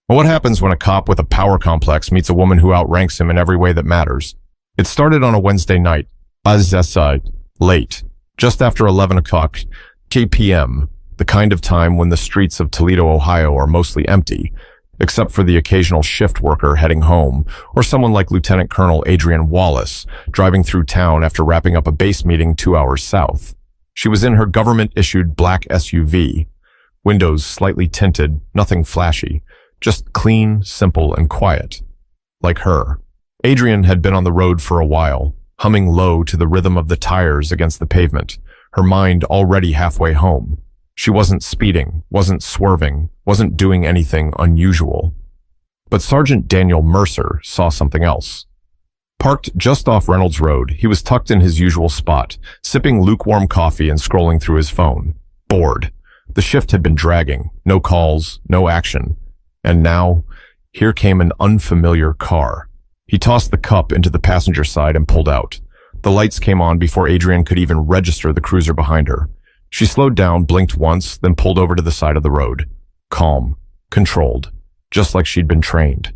What happens when a cop with a power complex meets a woman who outranks him in every way that matters? It started on a Wednesday night, late, just after 11 o'clock p.m., the kind of time when the streets of Toledo, Ohio are mostly empty, except for the occasional shift worker heading home, or someone like Lieutenant Colonel Adrienne Wallace, driving through town after wrapping up a base meeting 2 hours south. She was in her government-issued black SUV. Windows slightly tinted, nothing flashy, just clean, simple, and quiet. Like her. Adrienne had been on the road for a while, humming low to the rhythm of the tires against the pavement, her mind already halfway home. She wasn't speeding, wasn't swerving, wasn't doing anything unusual. But Sergeant Daniel Mercer saw something else. Parked just off Reynolds Road, he was tucked in his usual spot, sipping lukewarm coffee and scrolling through his phone. Bored. The shift had been dragging. No calls, no action. And now, here came an unfamiliar car. He tossed the cup into the passenger side and pulled out. The lights came on before Adrienne could even register the cruiser behind her. She slowed down, blinked once, then pulled over to the side of the road. Calm, controlled, just like she'd been trained.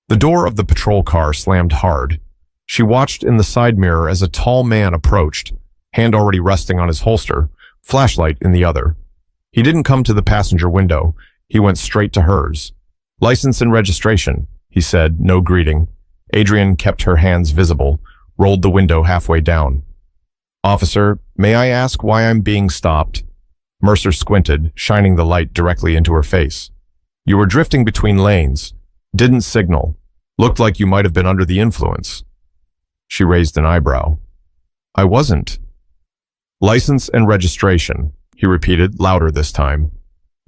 The door of the patrol car slammed hard. She watched in the side mirror as a tall man approached, hand already resting on his holster, flashlight in the other. He didn't come to the passenger window. He went straight to hers. "License and registration," he said, no greeting. Adrienne kept her hands visible, rolled the window halfway down. "Officer, may I ask why I'm being stopped?" Mercer squinted, shining the light directly into her face. "You were drifting between lanes. Didn't signal. Looked like you might have been under the influence." She raised an eyebrow. "I wasn't." "License and registration," he repeated, louder this time.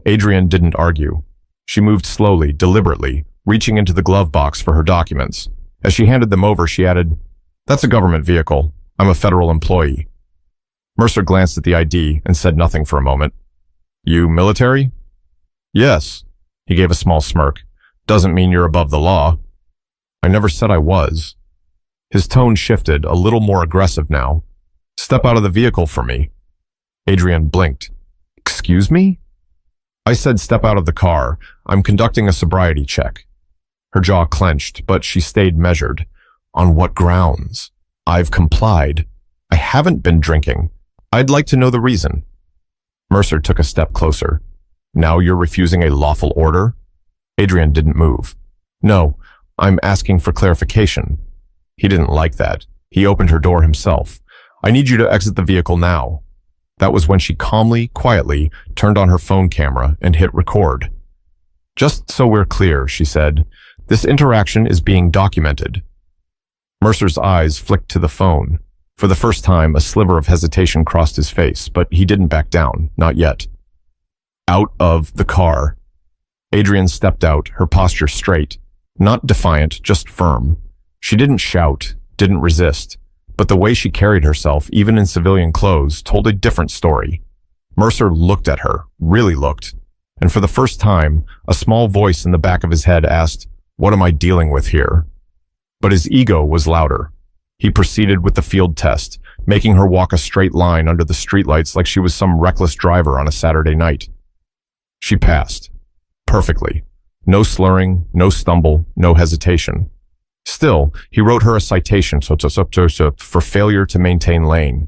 Adrienne didn't argue. She moved slowly, deliberately, reaching into the glove box for her documents. As she handed them over, she added, "That's a government vehicle. I'm a federal employee." Mercer glanced at the ID and said nothing for a moment. "You military?" "Yes." He gave a small smirk. "Doesn't mean you're above the law." "I never said I was." His tone shifted, a little more aggressive now. "Step out of the vehicle for me." Adrienne blinked. "Excuse me?" "I said step out of the car. I'm conducting a sobriety check." Her jaw clenched, but she stayed measured. "On what grounds?" "I've complied. I haven't been drinking. I'd like to know the reason." Mercer took a step closer. "Now you're refusing a lawful order?" Adrienne didn't move. "No, I'm asking for clarification." He didn't like that. He opened her door himself. "I need you to exit the vehicle now." That was when she calmly, quietly turned on her phone camera and hit record. "Just so we're clear," she said, "this interaction is being documented." Mercer's eyes flicked to the phone. For the first time, a sliver of hesitation crossed his face, but he didn't back down, not yet. "Out of the car." Adrienne stepped out, her posture straight, not defiant, just firm. She didn't shout, didn't resist, but the way she carried herself, even in civilian clothes, told a different story. Mercer looked at her, really looked, and for the first time, a small voice in the back of his head asked, "What am I dealing with here?" But his ego was louder. He proceeded with the field test, making her walk a straight line under the streetlights like she was some reckless driver on a Saturday night. She passed. Perfectly. No slurring, no stumble, no hesitation. Still, he wrote her a citation for failure to maintain lane.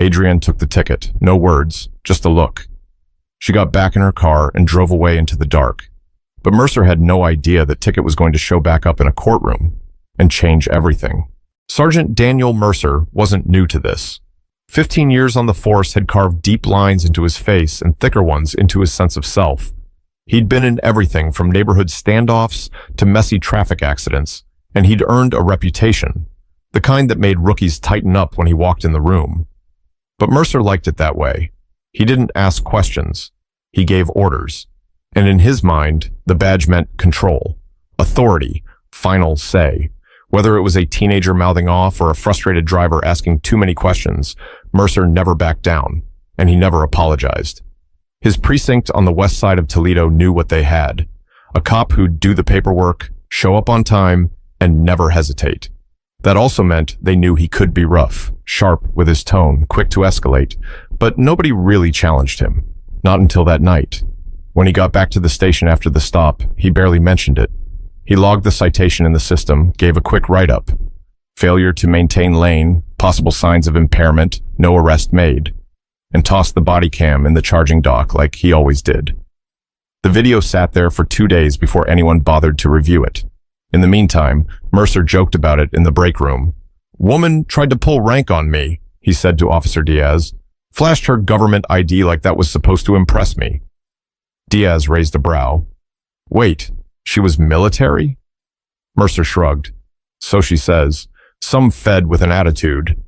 Adrienne took the ticket, no words, just a look. She got back in her car and drove away into the dark. But Mercer had no idea that ticket was going to show back up in a courtroom and change everything. Sergeant Daniel Mercer wasn't new to this. 15 years on the force had carved deep lines into his face and thicker ones into his sense of self. He'd been in everything from neighborhood standoffs to messy traffic accidents, and he'd earned a reputation, the kind that made rookies tighten up when he walked in the room. But Mercer liked it that way. He didn't ask questions. He gave orders. And in his mind, the badge meant control, authority, final say. Whether it was a teenager mouthing off or a frustrated driver asking too many questions, Mercer never backed down, and he never apologized. His precinct on the west side of Toledo knew what they had. A cop who'd do the paperwork, show up on time, and never hesitate. That also meant they knew he could be rough, sharp with his tone, quick to escalate, but nobody really challenged him. Not until that night, When he got back to the station after the stop, he barely mentioned it. He logged the citation in the system, gave a quick write-up. Failure to maintain lane, possible signs of impairment, no arrest made, and tossed the body cam in the charging dock like he always did. The video sat there for 2 days before anyone bothered to review it. In the meantime, Mercer joked about it in the break room. "Woman tried to pull rank on me," he said to Officer Diaz. "Flashed her government ID like that was supposed to impress me." Diaz raised a brow. "Wait, she was military?" Mercer shrugged. "So she says. Some fed with an attitude."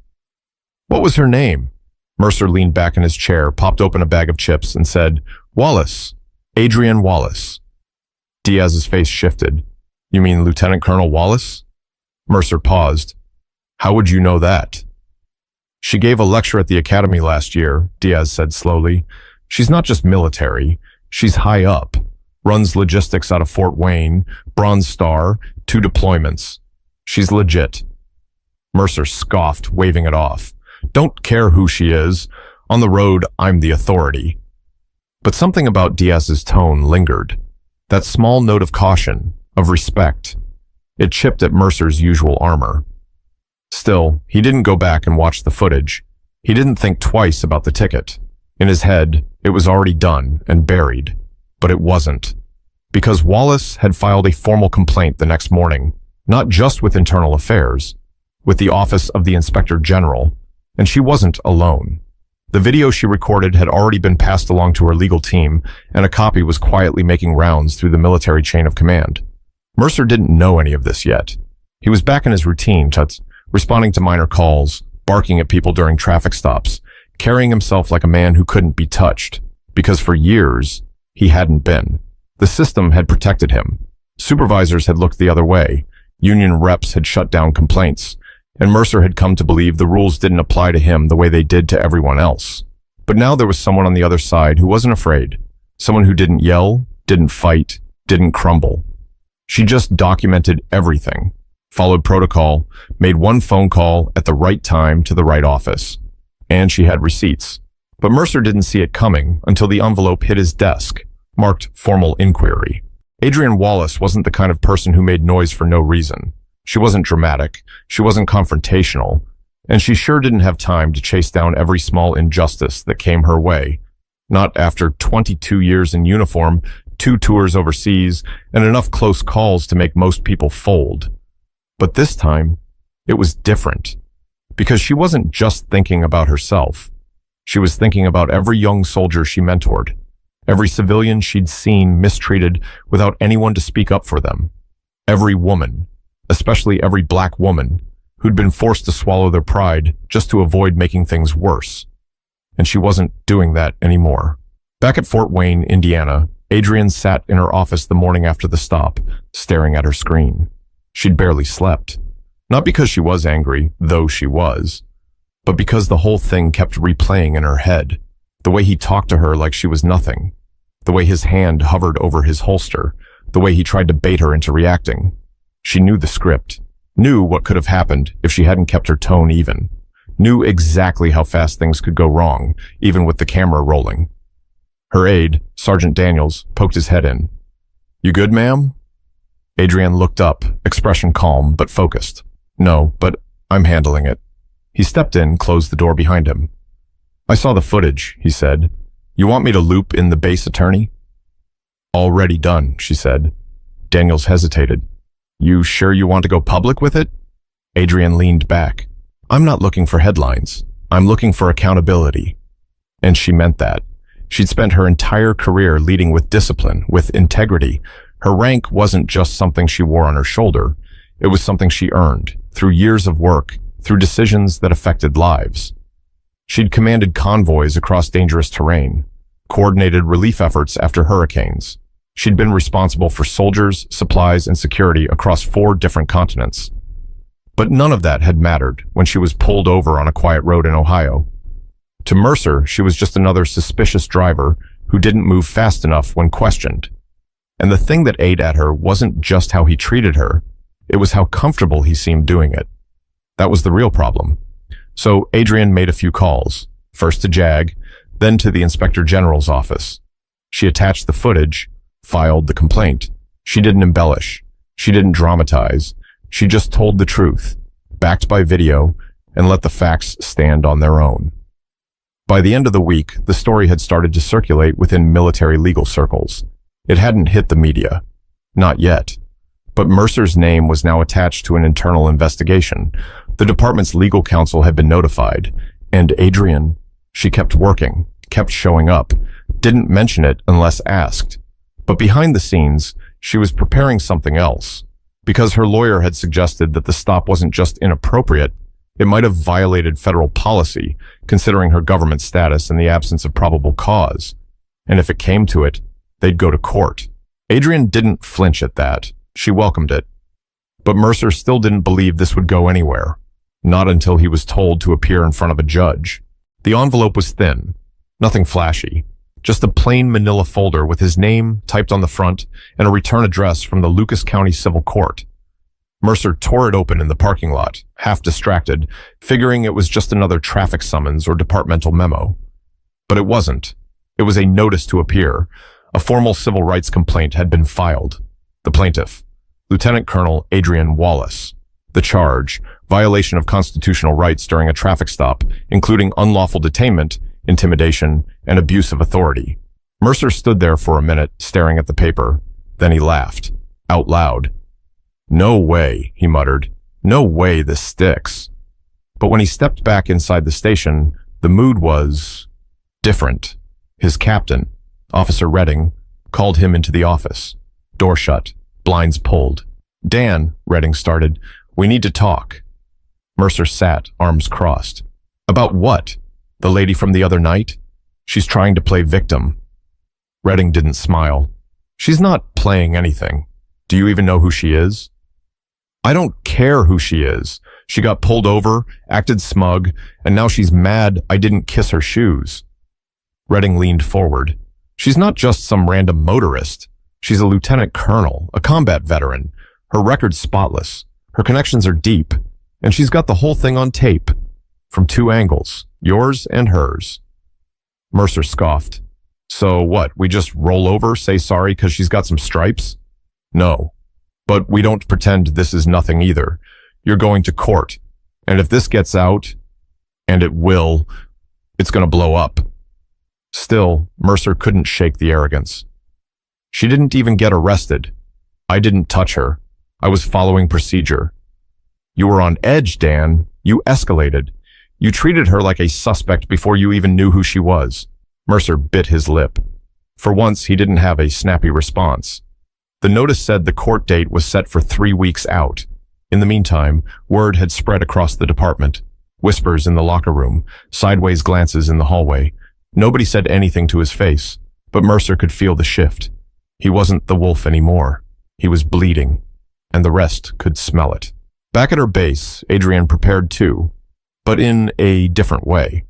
"What was her name?" Mercer leaned back in his chair, popped open a bag of chips, and said, "Wallace. Adrienne Wallace." Diaz's face shifted. "You mean Lieutenant Colonel Wallace?" Mercer paused. "How would you know that?" "She gave a lecture at the academy last year," Diaz said slowly. "She's not just military. She's high up. Runs logistics out of Fort Wayne, Bronze Star, 2 deployments. She's legit." Mercer scoffed, waving it off. "Don't care who she is. On the road, I'm the authority." But something about Diaz's tone lingered. That small note of caution, of respect. It chipped at Mercer's usual armor. Still, he didn't go back and watch the footage. He didn't think twice about the ticket. In his head, it was already done and buried. But it wasn't. Because Wallace had filed a formal complaint the next morning, not just with Internal Affairs, with the Office of the Inspector General, and she wasn't alone. The video she recorded had already been passed along to her legal team, and a copy was quietly making rounds through the military chain of command. Mercer didn't know any of this yet. He was back in his routine, responding to minor calls, barking at people during traffic stops, carrying himself like a man who couldn't be touched, because for years, he hadn't been. The system had protected him. Supervisors had looked the other way. Union reps had shut down complaints. And Mercer had come to believe the rules didn't apply to him the way they did to everyone else. But now there was someone on the other side who wasn't afraid. Someone who didn't yell, didn't fight, didn't crumble. She just documented everything, followed protocol, made one phone call at the right time to the right office. And she had receipts. But Mercer didn't see it coming until the envelope hit his desk, marked formal inquiry. Adrienne Wallace wasn't the kind of person who made noise for no reason. She wasn't dramatic, she wasn't confrontational, and she sure didn't have time to chase down every small injustice that came her way. Not after 22 years in uniform, 2 tours overseas, and enough close calls to make most people fold. But this time, it was different. Because she wasn't just thinking about herself. She was thinking about every young soldier she mentored, every civilian she'd seen mistreated without anyone to speak up for them, every woman, especially every black woman, who'd been forced to swallow their pride just to avoid making things worse. And she wasn't doing that anymore. Back at Fort Wayne, Indiana, Adrienne sat in her office the morning after the stop, staring at her screen. She'd barely slept. Not because she was angry, though she was, but because the whole thing kept replaying in her head. The way he talked to her like she was nothing. The way his hand hovered over his holster. The way he tried to bait her into reacting. She knew the script, knew what could have happened if she hadn't kept her tone even, knew exactly how fast things could go wrong, even with the camera rolling. Her aide, Sergeant Daniels, poked his head in. "You good, ma'am?" Adrienne looked up, expression calm but focused. "No, but I'm handling it." He stepped in, closed the door behind him. "I saw the footage," he said. "You want me to loop in the base attorney?" "Already done," she said. Daniels hesitated. "You sure you want to go public with it?" Adrienne leaned back. "I'm not looking for headlines. I'm looking for accountability." And she meant that. She'd spent her entire career leading with discipline, with integrity. Her rank wasn't just something she wore on her shoulder. It was something she earned, through years of work, through decisions that affected lives. She'd commanded convoys across dangerous terrain, coordinated relief efforts after hurricanes. She'd been responsible for soldiers, supplies, and security across 4 different continents. But none of that had mattered when she was pulled over on a quiet road in Ohio. To Mercer, she was just another suspicious driver who didn't move fast enough when questioned. And the thing that ate at her wasn't just how he treated her, it was how comfortable he seemed doing it. That was the real problem. So Adrienne made a few calls, first to JAG, then to the Inspector General's office. She attached the footage, filed the complaint. She didn't embellish. She didn't dramatize. She just told the truth, backed by video, and let the facts stand on their own. By the end of the week, the story had started to circulate within military legal circles. It hadn't hit the media. Not yet. But Mercer's name was now attached to an internal investigation. The department's legal counsel had been notified, and Adrian, she kept working, kept showing up, didn't mention it unless asked. But behind the scenes, she was preparing something else. Because her lawyer had suggested that the stop wasn't just inappropriate, it might have violated federal policy, considering her government status in the absence of probable cause. And if it came to it, they'd go to court. Adrian didn't flinch at that. She welcomed it. But Mercer still didn't believe this would go anywhere. Not until he was told to appear in front of a judge. The envelope was thin. Nothing flashy. Just a plain manila folder with his name typed on the front and a return address from the Lucas County Civil Court. Mercer tore it open in the parking lot, half distracted, figuring it was just another traffic summons or departmental memo. But it wasn't. It was a notice to appear. A formal civil rights complaint had been filed. The plaintiff, Lieutenant Colonel Adrian Wallace. The charge, violation of constitutional rights during a traffic stop, including unlawful detainment, intimidation, and abuse of authority. Mercer stood there for a minute, staring at the paper. Then he laughed, out loud. "No way," he muttered. "No way this sticks." But when he stepped back inside the station, the mood was different. His captain, Officer Redding, called him into the office. Door shut, blinds pulled. "Dan," Redding started, "we need to talk." Mercer sat, arms crossed. "About what? The lady from the other night? She's trying to play victim." Redding didn't smile. "She's not playing anything. Do you even know who she is?" "I don't care who she is. She got pulled over, acted smug, and now she's mad I didn't kiss her shoes." Redding leaned forward. "She's not just some random motorist. She's a lieutenant colonel, a combat veteran. Her record's spotless. Her connections are deep. And she's got the whole thing on tape. From two angles, yours and hers." Mercer scoffed. "So what, we just roll over, say sorry because she's got some stripes?" "No. But we don't pretend this is nothing either. You're going to court. And if this gets out, and it will, it's going to blow up." Still, Mercer couldn't shake the arrogance. "She didn't even get arrested. I didn't touch her. I was following procedure." "You were on edge, Dan. You escalated. You treated her like a suspect before you even knew who she was." Mercer bit his lip. For once, he didn't have a snappy response. The notice said the court date was set for 3 weeks out. In the meantime, word had spread across the department. Whispers in the locker room, sideways glances in the hallway. Nobody said anything to his face, but Mercer could feel the shift. He wasn't the wolf anymore. He was bleeding, and the rest could smell it. Back at her base, Adrian prepared too, but in a different way.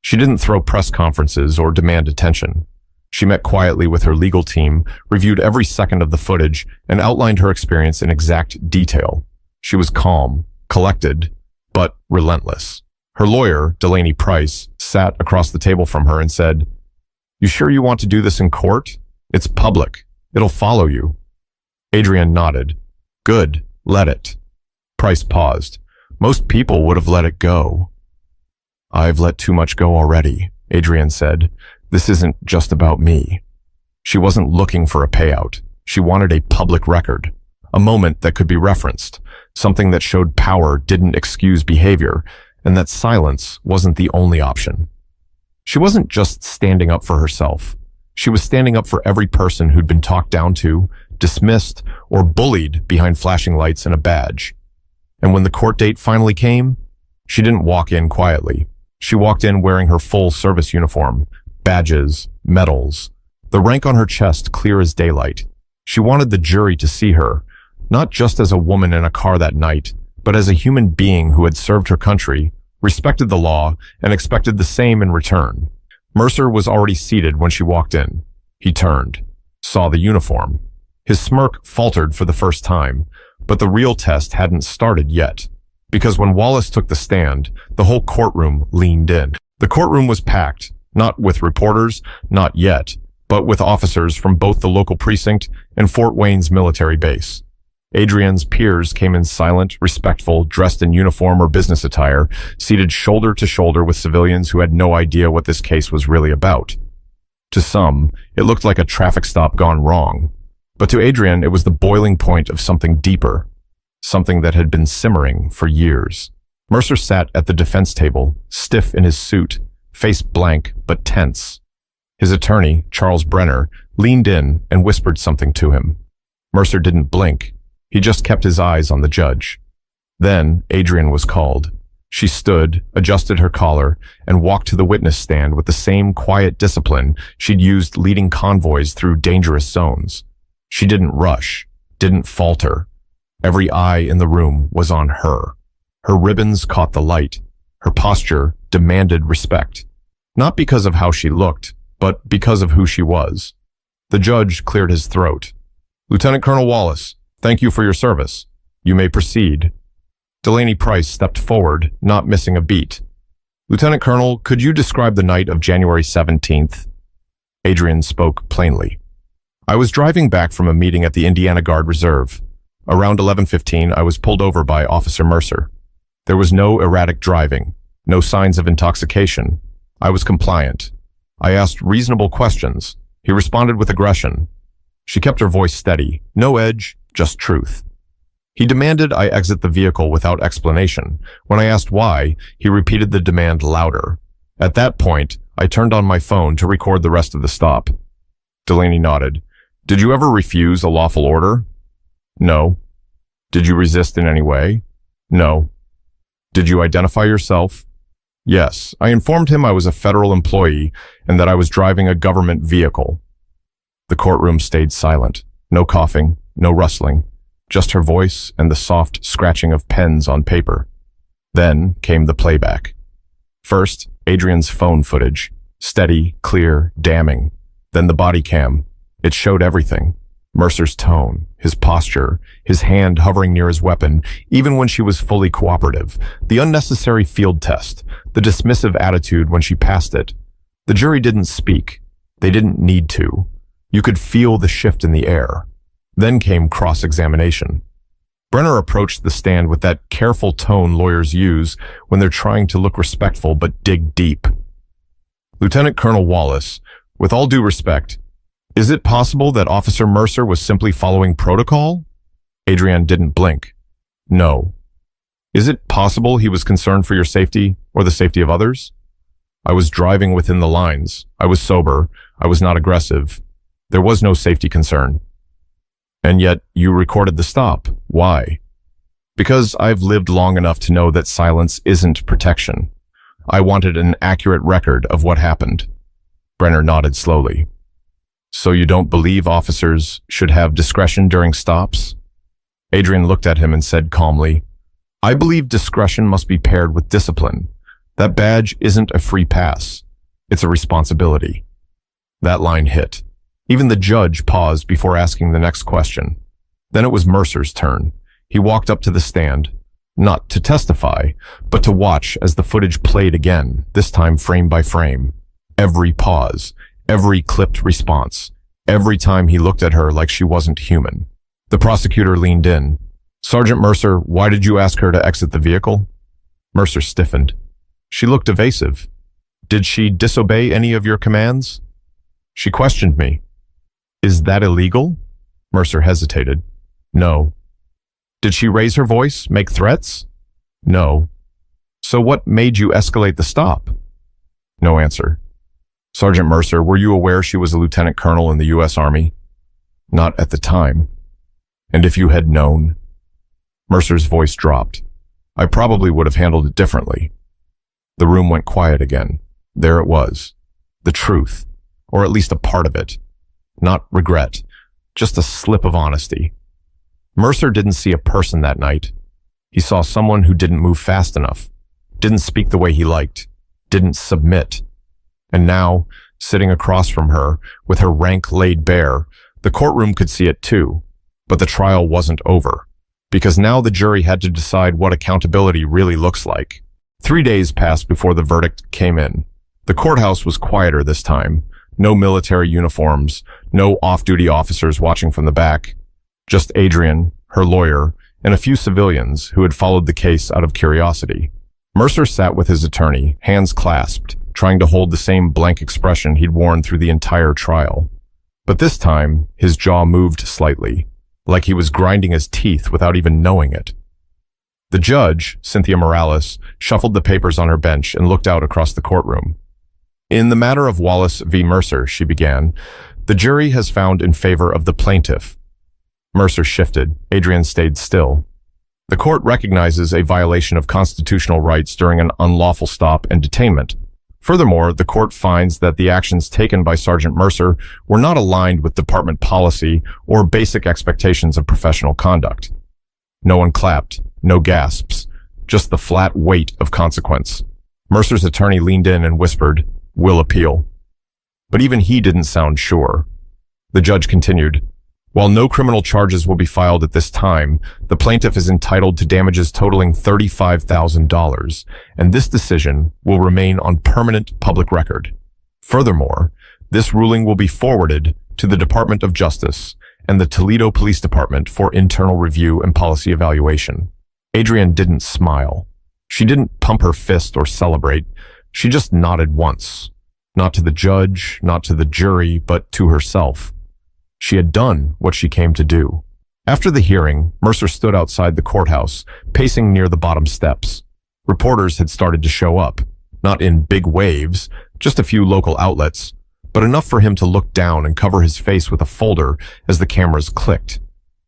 She didn't throw press conferences or demand attention. She met quietly with her legal team, reviewed every second of the footage, and outlined her experience in exact detail. She was calm, collected, but relentless. Her lawyer, Delaney Price, sat across the table from her and said, "You sure you want to do this in court? It's public. It'll follow you." Adrian nodded. "Good, let it." Price paused. "Most people would have let it go." "I've let too much go already," Adrian said. "This isn't just about me." She wasn't looking for a payout. She wanted a public record, a moment that could be referenced, something that showed power didn't excuse behavior, and that silence wasn't the only option. She wasn't just standing up for herself. She was standing up for every person who'd been talked down to, dismissed, or bullied behind flashing lights and a badge. And when the court date finally came, she didn't walk in quietly. She walked in wearing her full service uniform, badges, medals, the rank on her chest clear as daylight. She wanted the jury to see her, not just as a woman in a car that night, but as a human being who had served her country, respected the law, and expected the same in return. Mercer was already seated when she walked in. He turned, saw the uniform. His smirk faltered for the first time, but the real test hadn't started yet. Because when Wallace took the stand, the whole courtroom leaned in. The courtroom was packed, not with reporters, not yet, but with officers from both the local precinct and Fort Wayne's military base. Adrian's peers came in silent, respectful, dressed in uniform or business attire, seated shoulder to shoulder with civilians who had no idea what this case was really about. To some, it looked like a traffic stop gone wrong. But to Adrian, it was the boiling point of something deeper, something that had been simmering for years. Mercer sat at the defense table, stiff in his suit, face blank but tense. His attorney, Charles Brenner, leaned in and whispered something to him. Mercer didn't blink. He just kept his eyes on the judge. Then Adrian was called. She stood, adjusted her collar, and walked to the witness stand with the same quiet discipline she'd used leading convoys through dangerous zones. She didn't rush, didn't falter. Every eye in the room was on her. Her ribbons caught the light. Her posture demanded respect. Not because of how she looked, but because of who she was. The judge cleared his throat. "Lieutenant Colonel Wallace, thank you for your service. You may proceed." Delaney Price stepped forward, not missing a beat. "Lieutenant Colonel, could you describe the night of January 17th? Adrian spoke plainly. "I was driving back from a meeting at the Indiana Guard Reserve. Around 11:15, I was pulled over by Officer Mercer. There was no erratic driving, no signs of intoxication. I was compliant. I asked reasonable questions. He responded with aggression. She kept her voice steady, no edge, just truth. He demanded I exit the vehicle without explanation. When I asked why, he repeated the demand louder. At that point, I turned on my phone to record the rest of the stop." Delaney nodded. "Did you ever refuse a lawful order?" "No." "Did you resist in any way?" "No." "Did you identify yourself?" "Yes. I informed him I was a federal employee and that I was driving a government vehicle." The courtroom stayed silent. No coughing, no rustling, just her voice and the soft scratching of pens on paper. Then came the playback. First, Adrian's phone footage. Steady, clear, damning. Then the body cam. It showed everything. Mercer's tone, his posture, his hand hovering near his weapon, even when she was fully cooperative, the unnecessary field test, the dismissive attitude when she passed it. The jury didn't speak. They didn't need to. You could feel the shift in the air. Then came cross-examination. Brenner approached the stand with that careful tone lawyers use when they're trying to look respectful but dig deep. "Lieutenant Colonel Wallace, with all due respect, is it possible that Officer Mercer was simply following protocol?" Adrian didn't blink. "No." "Is it possible he was concerned for your safety or the safety of others?" "I was driving within the lines. I was sober. I was not aggressive. There was no safety concern." "And yet you recorded the stop. Why?" "Because I've lived long enough to know that silence isn't protection. I wanted an accurate record of what happened." Brenner nodded slowly. "So you don't believe officers should have discretion during stops?" Adrian looked at him and said calmly, "I believe discretion must be paired with discipline. That badge isn't a free pass. It's a responsibility." That line hit. Even the judge paused before asking the next question. Then it was Mercer's turn. He walked up to the stand, not to testify, but to watch as the footage played again, this time frame by frame. Every pause, every clipped response, every time he looked at her like she wasn't human. The prosecutor leaned in. "Sergeant Mercer, why did you ask her to exit the vehicle?" Mercer stiffened. "She looked evasive. Did she disobey any of your commands?" "She questioned me." "Is that illegal?" Mercer hesitated. "No." "Did she raise her voice, make threats?" "No." "So what made you escalate the stop?" No answer. "Sergeant Mercer, were you aware she was a lieutenant colonel in the U.S. Army?" "Not at the time." "And if you had known?" Mercer's voice dropped. "I probably would have handled it differently." The room went quiet again. There it was. The truth, or at least a part of it. Not regret, just a slip of honesty. Mercer didn't see a person that night. He saw someone who didn't move fast enough, didn't speak the way he liked, didn't submit. And now, sitting across from her, with her rank laid bare, the courtroom could see it too. But the trial wasn't over, because now the jury had to decide what accountability really looks like. 3 days passed before the verdict came in. The courthouse was quieter this time. No military uniforms, no off-duty officers watching from the back. Just Adrian, her lawyer, and a few civilians who had followed the case out of curiosity. Mercer sat with his attorney, hands clasped, trying to hold the same blank expression he'd worn through the entire trial. But this time, his jaw moved slightly, like he was grinding his teeth without even knowing it. The judge, Cynthia Morales, shuffled the papers on her bench and looked out across the courtroom. In the matter of Wallace v. Mercer, she began, the jury has found in favor of the plaintiff. Mercer shifted. Adrian stayed still. The court recognizes a violation of constitutional rights during an unlawful stop and detainment. Furthermore, the court finds that the actions taken by Sergeant Mercer were not aligned with department policy or basic expectations of professional conduct. No one clapped, no gasps, just the flat weight of consequence. Mercer's attorney leaned in and whispered, "We'll appeal." But even he didn't sound sure. The judge continued, "While no criminal charges will be filed at this time, the plaintiff is entitled to damages totaling $35,000, and this decision will remain on permanent public record. Furthermore, this ruling will be forwarded to the Department of Justice and the Toledo Police Department for internal review and policy evaluation." Adrian didn't smile. She didn't pump her fist or celebrate. She just nodded once. Not to the judge, not to the jury, but to herself. She had done what she came to do. After the hearing, Mercer stood outside the courthouse, pacing near the bottom steps. Reporters had started to show up, not in big waves, just a few local outlets, but enough for him to look down and cover his face with a folder as the cameras clicked.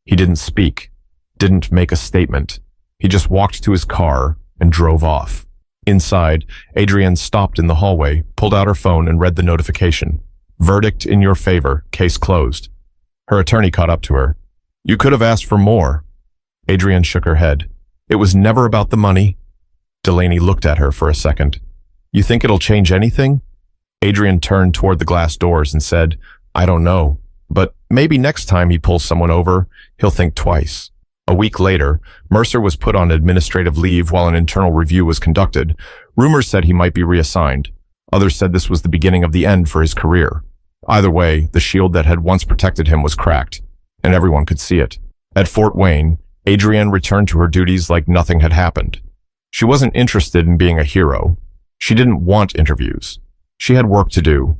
He didn't speak, didn't make a statement. He just walked to his car and drove off. Inside, Adrian stopped in the hallway, pulled out her phone and read the notification. "Verdict in your favor, case closed." Her attorney caught up to her. "You could have asked for more." Adrian shook her head. "It was never about the money." Delaney looked at her for a second. "You think it'll change anything?" Adrian turned toward the glass doors and said, "I don't know, but maybe next time he pulls someone over, he'll think twice." A week later, Mercer was put on administrative leave while an internal review was conducted. Rumors said he might be reassigned. Others said this was the beginning of the end for his career. Either way, the shield that had once protected him was cracked, and everyone could see it. At Fort Wayne, Adrienne returned to her duties like nothing had happened. She wasn't interested in being a hero. She didn't want interviews. She had work to do,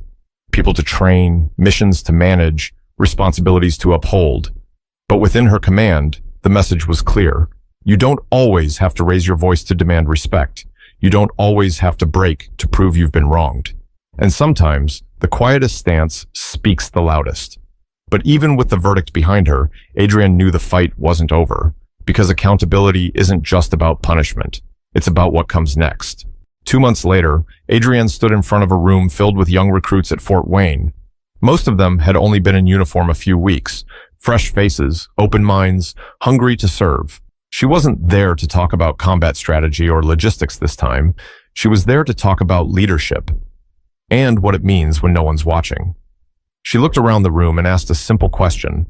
people to train, missions to manage, responsibilities to uphold. But within her command, the message was clear. You don't always have to raise your voice to demand respect. You don't always have to break to prove you've been wronged. And sometimes, the quietest stance speaks the loudest. But even with the verdict behind her, Adrienne knew the fight wasn't over, because accountability isn't just about punishment. It's about what comes next. 2 months later, Adrienne stood in front of a room filled with young recruits at Fort Wayne. Most of them had only been in uniform a few weeks. Fresh faces, open minds, hungry to serve. She wasn't there to talk about combat strategy or logistics this time. She was there to talk about leadership and what it means when no one's watching. She looked around the room and asked a simple question.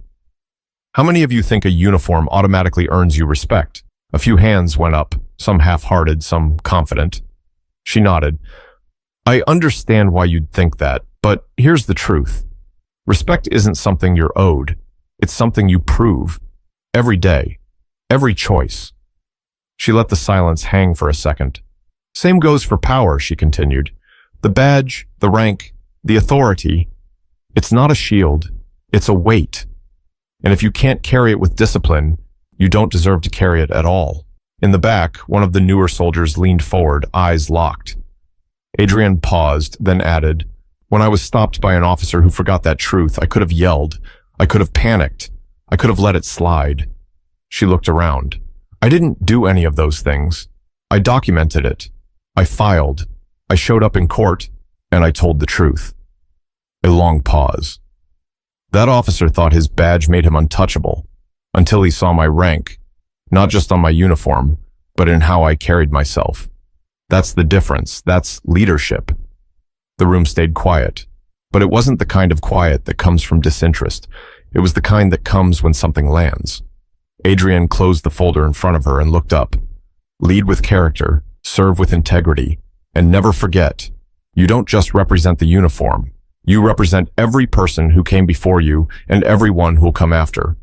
How many of you think a uniform automatically earns you respect? A few hands went up, some half-hearted, some confident. She nodded. I understand why you'd think that, but here's the truth. Respect isn't something you're owed. It's something you prove. Every day. Every choice. She let the silence hang for a second. Same goes for power, she continued. The badge, the rank, the authority. It's not a shield. It's a weight. And if you can't carry it with discipline, you don't deserve to carry it at all. In the back, one of the newer soldiers leaned forward, eyes locked. Adrienne paused, then added, When I was stopped by an officer who forgot that truth, I could have yelled. I could have panicked. I could have let it slide. She looked around. I didn't do any of those things. I documented it. I filed. I showed up in court, and I told the truth. A long pause. That officer thought his badge made him untouchable, until he saw my rank, not just on my uniform, but in how I carried myself. That's the difference. That's leadership. The room stayed quiet, but it wasn't the kind of quiet that comes from disinterest. It was the kind that comes when something lands. Adrienne closed the folder in front of her and looked up. Lead with character, serve with integrity, and never forget, you don't just represent the uniform, You represent every person who came before you and everyone who'll come after."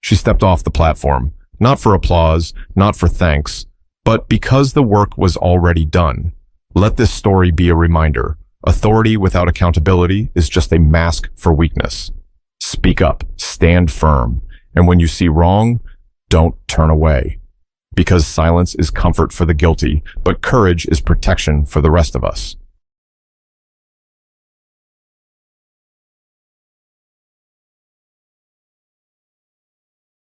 She stepped off the platform, not for applause, not for thanks, but because the work was already done. Let this story be a reminder. Authority without accountability is just a mask for weakness. Speak up, stand firm, and when you see wrong, don't turn away. Because silence is comfort for the guilty, but courage is protection for the rest of us.